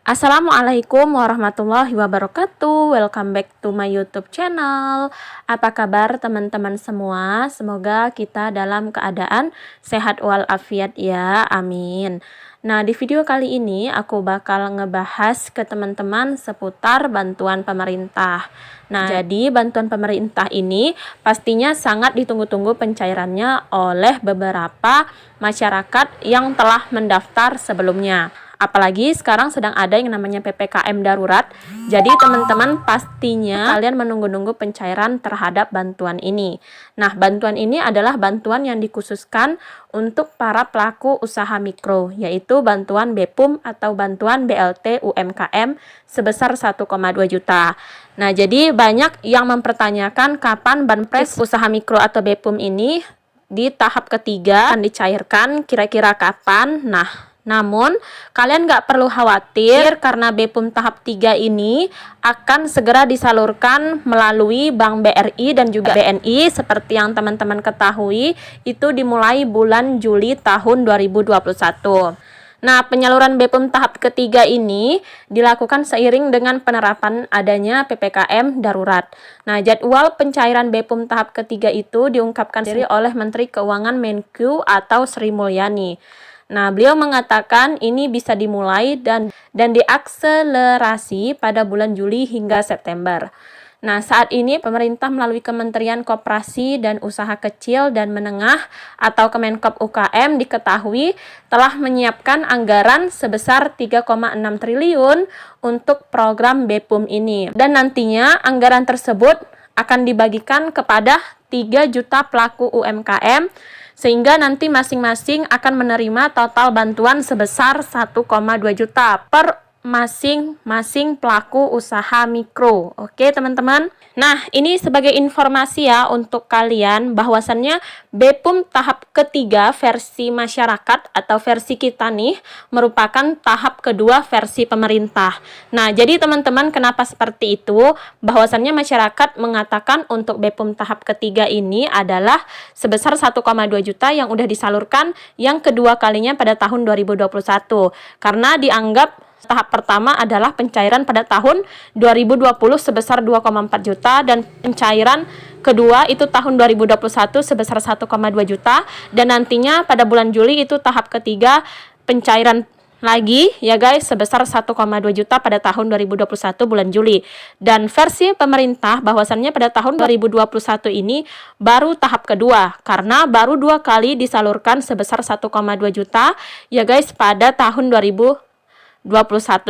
Assalamualaikum warahmatullahi wabarakatuh. Welcome back to my YouTube channel. Apa kabar teman-teman semua? Semoga kita dalam keadaan sehat walafiat ya. Amin. Nah, di video kali ini aku bakal ngebahas ke teman-teman seputar bantuan pemerintah. Nah, jadi bantuan pemerintah ini pastinya sangat ditunggu-tunggu pencairannya oleh beberapa masyarakat yang telah mendaftar sebelumnya. Apalagi sekarang sedang ada yang namanya PPKM darurat. Jadi teman-teman pastinya kalian menunggu-nunggu pencairan terhadap bantuan ini. Nah, bantuan ini adalah bantuan yang dikhususkan untuk para pelaku usaha mikro, yaitu bantuan BPUM atau bantuan BLT UMKM sebesar 1,2 juta. Nah, jadi banyak yang mempertanyakan kapan banpres usaha mikro atau BPUM ini di tahap ketiga akan dicairkan, kira-kira kapan. Nah, namun, kalian nggak perlu khawatir karena BPUM tahap 3 ini akan segera disalurkan melalui Bank BRI dan juga BNI. Seperti yang teman-teman ketahui, itu dimulai bulan Juli tahun 2021. Nah, penyaluran BPUM tahap ketiga ini dilakukan seiring dengan penerapan adanya PPKM darurat. Nah, jadwal pencairan BPUM tahap ketiga itu diungkapkan sendiri oleh Menteri Keuangan Menq atau Sri Mulyani. Nah, beliau mengatakan ini bisa dimulai dan diakselerasi pada bulan Juli hingga September. Nah, saat ini pemerintah melalui Kementerian Koperasi dan Usaha Kecil dan Menengah atau Kemenkop UKM diketahui telah menyiapkan anggaran sebesar 3,6 triliun untuk program BPUM ini. Dan nantinya anggaran tersebut akan dibagikan kepada 3 juta pelaku UMKM sehingga nanti masing-masing akan menerima total bantuan sebesar 1,2 juta per masing-masing pelaku usaha mikro. Oke, teman-teman. Nah, ini sebagai informasi ya untuk kalian bahwasannya BPUM tahap ketiga versi masyarakat atau versi kita nih merupakan tahap kedua versi pemerintah. Nah, jadi teman-teman kenapa seperti itu? Bahwasannya masyarakat mengatakan untuk BPUM tahap ketiga ini adalah sebesar 1,2 juta yang udah disalurkan yang kedua kalinya pada tahun 2021. Karena dianggap tahap pertama adalah pencairan pada tahun 2020 sebesar 2,4 juta dan pencairan kedua itu tahun 2021 sebesar 1,2 juta dan nantinya pada bulan Juli itu tahap ketiga pencairan lagi ya guys sebesar 1,2 juta pada tahun 2021 bulan Juli. Dan versi pemerintah bahwasannya pada tahun 2021 ini baru tahap kedua karena baru 2 kali disalurkan sebesar 1,2 juta ya guys pada tahun 2021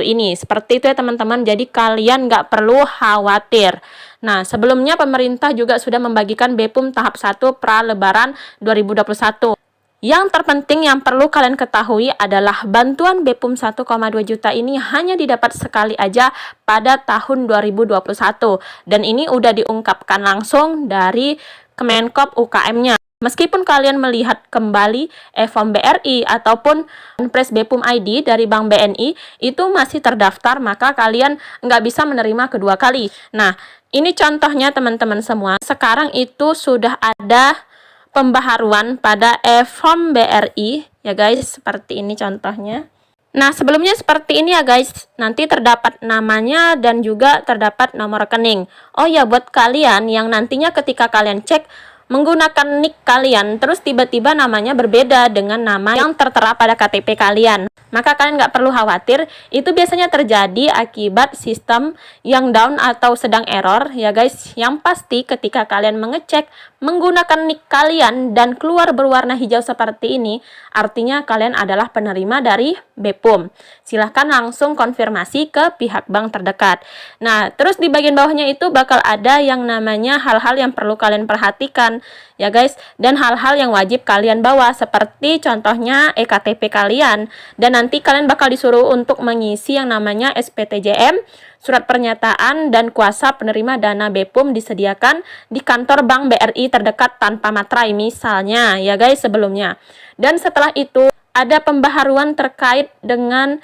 ini. Seperti itu ya teman-teman, jadi kalian nggak perlu khawatir. Nah, sebelumnya pemerintah juga sudah membagikan BPUM tahap 1 pra-lebaran 2021. Yang terpenting yang perlu kalian ketahui adalah bantuan BPUM 1,2 juta ini hanya didapat sekali aja pada tahun 2021. Dan ini udah diungkapkan langsung dari Kemenkop UKM-nya. Meskipun kalian melihat kembali e-form BRI ataupun Banpres BPUM ID dari Bank BNI itu masih terdaftar, maka kalian nggak bisa menerima kedua kali. Nah, ini contohnya teman-teman semua. Sekarang itu sudah ada pembaharuan pada e-form BRI, ya guys, seperti ini contohnya. Nah, sebelumnya seperti ini ya guys, nanti terdapat namanya dan juga terdapat nomor rekening. Oh ya, buat kalian yang nantinya ketika kalian cek menggunakan nick kalian, terus tiba-tiba namanya berbeda dengan nama yang tertera pada KTP kalian, maka kalian nggak perlu khawatir. Itu biasanya terjadi akibat sistem yang down atau sedang error ya guys. Yang pasti ketika kalian mengecek menggunakan nick kalian dan keluar berwarna hijau seperti ini, artinya kalian adalah penerima dari BPUM. Silahkan langsung konfirmasi ke pihak bank terdekat. Nah, terus di bagian bawahnya itu bakal ada yang namanya hal-hal yang perlu kalian perhatikan ya guys, dan hal-hal yang wajib kalian bawa seperti contohnya eKTP kalian, dan nanti kalian bakal disuruh untuk mengisi yang namanya SPTJM, surat pernyataan, dan kuasa penerima dana BPUM disediakan di kantor Bank BRI terdekat tanpa materai misalnya ya guys sebelumnya. Dan setelah itu ada pembaharuan terkait dengan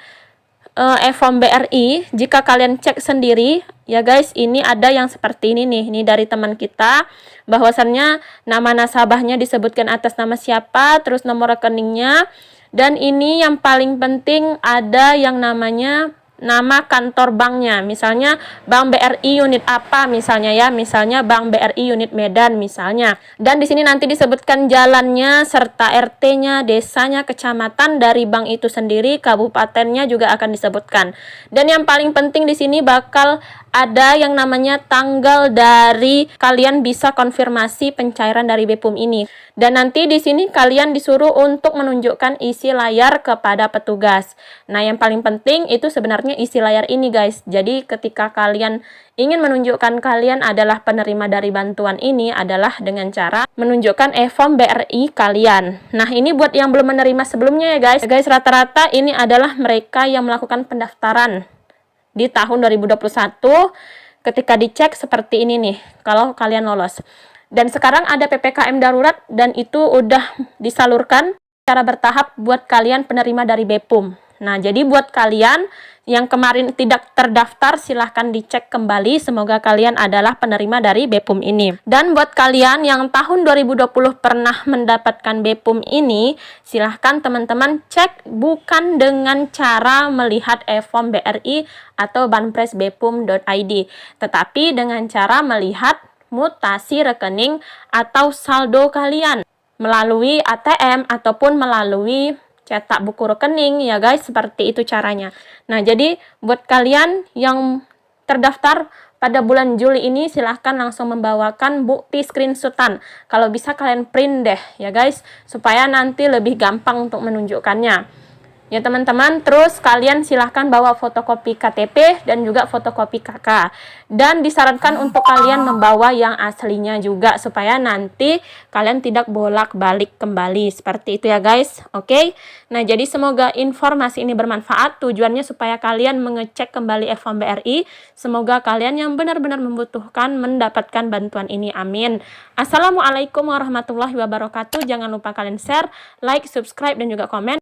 e-form BRI. Jika kalian cek sendiri ya guys, ini ada yang seperti ini nih, ini dari teman kita bahwasannya nama nasabahnya disebutkan atas nama siapa, terus nomor rekeningnya, dan ini yang paling penting ada yang namanya nama kantor banknya, misalnya Bank BRI unit apa misalnya ya, misalnya Bank BRI unit Medan misalnya. Dan di sini nanti disebutkan jalannya serta RT-nya, desanya, kecamatan dari bank itu sendiri, kabupatennya juga akan disebutkan. Dan yang paling penting di sini bakal ada yang namanya tanggal dari kalian bisa konfirmasi pencairan dari BPUM ini. Dan nanti di sini kalian disuruh untuk menunjukkan isi layar kepada petugas. Nah, yang paling penting itu sebenarnya isi layar ini, guys. Jadi ketika kalian ingin menunjukkan kalian adalah penerima dari bantuan ini adalah dengan cara menunjukkan e-form BRI kalian. Nah, ini buat yang belum menerima sebelumnya ya, guys. Guys, rata-rata ini adalah mereka yang melakukan pendaftaran di tahun 2021. Ketika dicek seperti ini nih, kalau kalian lolos. Dan sekarang ada PPKM darurat dan itu udah disalurkan secara bertahap buat kalian penerima dari BPUM. Nah, jadi buat kalian yang kemarin tidak terdaftar, silahkan dicek kembali. Semoga kalian adalah penerima dari BPUM ini. Dan buat kalian yang tahun 2020 pernah mendapatkan BPUM ini, silahkan teman-teman cek bukan dengan cara melihat e-form BRI atau banpres bpum.id, tetapi dengan cara melihat mutasi rekening atau saldo kalian melalui ATM ataupun melalui cetak buku rekening ya guys, seperti itu caranya. Nah, jadi buat kalian yang terdaftar pada bulan Juli ini silahkan langsung membawakan bukti screenshotan. Kalau bisa kalian print deh ya guys, supaya nanti lebih gampang untuk menunjukkannya. Ya teman-teman, terus kalian silahkan bawa fotokopi KTP dan juga fotokopi KK. Dan disarankan untuk kalian membawa yang aslinya juga, supaya nanti kalian tidak bolak-balik kembali. Seperti itu ya guys, oke? Nah, jadi semoga informasi ini bermanfaat. Tujuannya supaya kalian mengecek kembali e-form BRI. Semoga kalian yang benar-benar membutuhkan mendapatkan bantuan ini. Amin. Assalamualaikum warahmatullahi wabarakatuh. Jangan lupa kalian share, like, subscribe, dan juga komen.